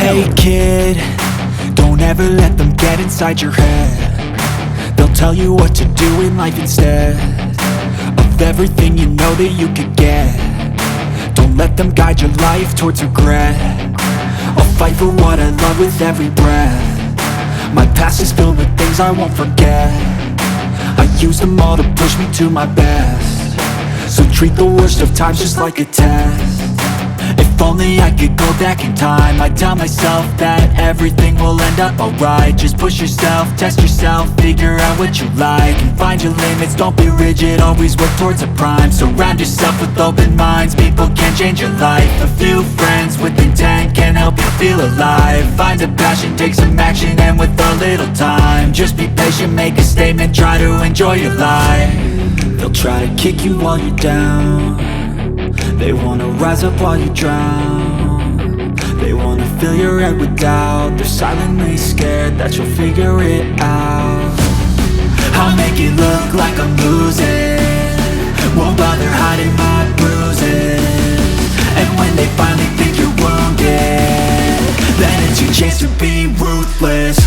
Hey kid, don't ever let them get inside your head. They'll tell you what to do in life instead of everything you know that you could get. Don't let them guide your life towards regret. I'll fight for what I love with every breath. My past is filled with things I won't forget. I use them all to push me to my best. So treat the worst of times just like a test. If only I could go back in time, I'd tell myself that everything will end up alright. Just push yourself, test yourself, figure out what you like, and find your limits, don't be rigid, always work towards a prime. Surround yourself with open minds, people can change your life. A few friends with intent can help you feel alive. Find a passion, take some action, and with a little time, just be patient, make a statement, try to enjoy your life. They'll try to kick you while you're down. They wanna rise up while you drown. They wanna fill your head with doubt. They're silently scared that you'll figure it out. I'll make it look like I'm losing, won't bother hiding my bruises. And when they finally think you're wounded, then it's your chance to be ruthless.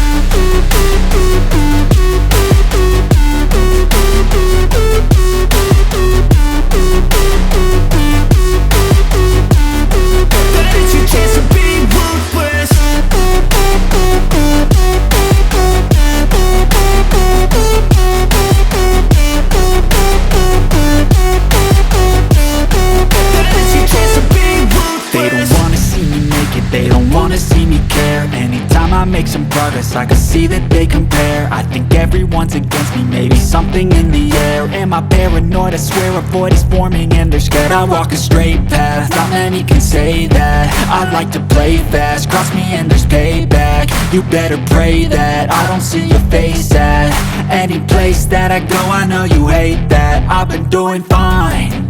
I can see that they compare. I think everyone's against me, maybe something in the air. Am I paranoid? I swear a void is forming and they're scared. I walk a straight path, not many can say that. I like to play fast, cross me and there's payback. You better pray that I don't see your face at any place that I go. I know you hate that. I've been doing fine,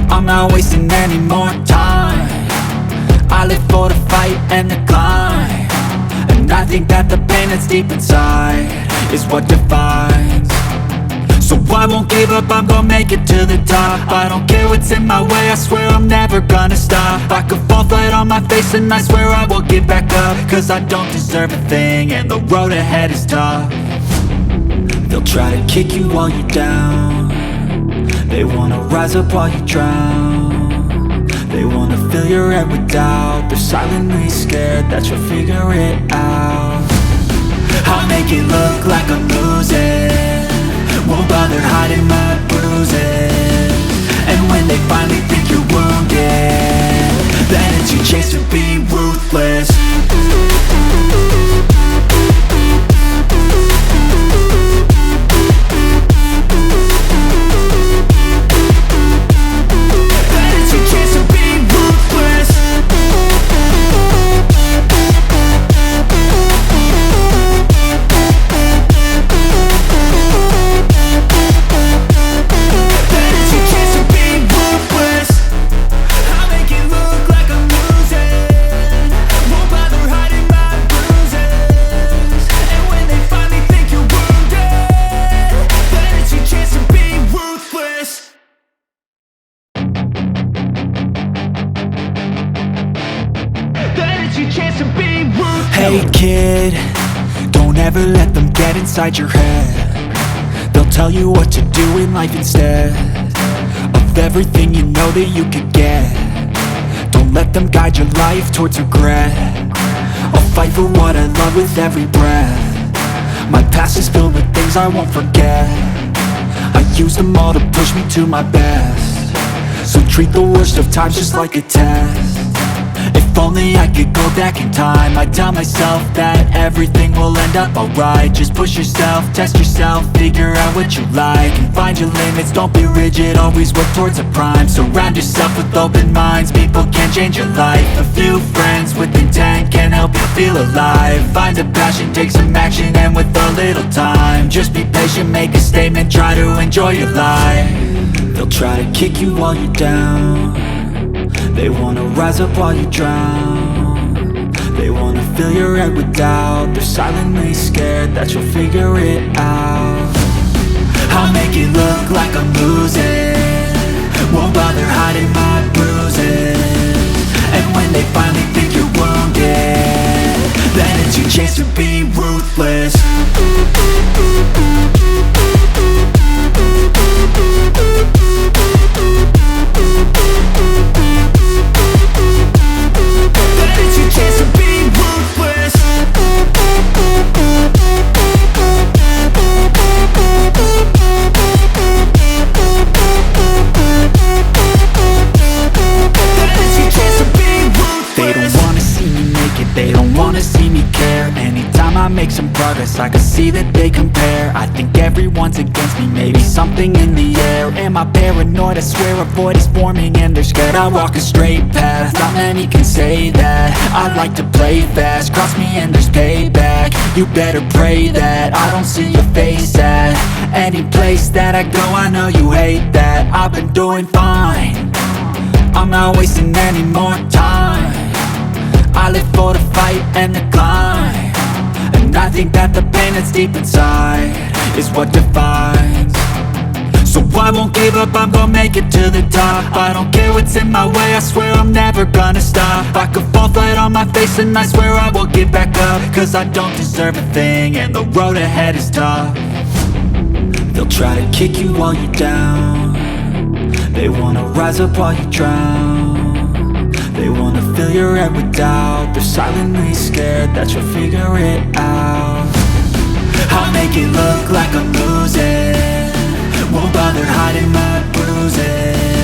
I'm not wasting any more time. I live for the fight and the climb. And I think that the pain that's deep inside is what defines. So I won't give up, I'm gonna make it to the top. I don't care what's in my way, I swear I'm never gonna stop. I could fall flat on my face and I swear I will get back up. Cause I don't deserve a thing and the road ahead is tough. They'll try to kick you while you're down. They wanna rise up while you drown. They wanna fill your head with doubt. They're silently scared that you'll figure it out. I'll make it look like I'm losing, won't bother hiding my bruises. And when they finally think you're wounded, then it's your chance to be ruthless. Hey kid, don't ever let them get inside your head. They'll tell you what to do in life instead of everything you know that you could get. Don't let them guide your life towards regret. I'll fight for what I love with every breath. My past is filled with things I won't forget. I use them all to push me to my best. So treat the worst of times just like a test. If only I could go back in time, I'd tell myself that everything will end up alright. Just push yourself, test yourself, figure out what you like, and find your limits, don't be rigid, always work towards a prime. Surround yourself with open minds, people can change your life. A few friends with intent can help you feel alive. Find a passion, take some action, and with a little time, just be patient, make a statement, try to enjoy your life. They'll try to kick you while you're down. They wanna rise up while you drown. They wanna fill your head with doubt. They're silently scared that you'll figure it out. I'll make it look like I'm losing, won't bother hiding my bruises. And when they finally think you're wounded, cause I can see that they compare. I think everyone's against me, maybe something in the air. Am I paranoid? I swear a void is forming and they're scared. I walk a straight path, not many can say that. I like to play fast, cross me and there's payback. You better pray that I don't see your face at any place that I go. I know you hate that. I've been doing fine, I'm not wasting any more time. I live for the fight and the climb, and I think that the pain that's deep inside is what defines. So I won't give up, I'm gonna make it to the top. I don't care what's in my way, I swear I'm never gonna stop. I could fall flat on my face and I swear I will get back up, cause I don't deserve a thing and the road ahead is tough. They'll try to kick you while you're down, they wanna rise up while you drown. They wanna fill your head with doubt, they're silently scared that you'll figure it out. I'll make it look like I'm losing, won't bother hiding my bruises.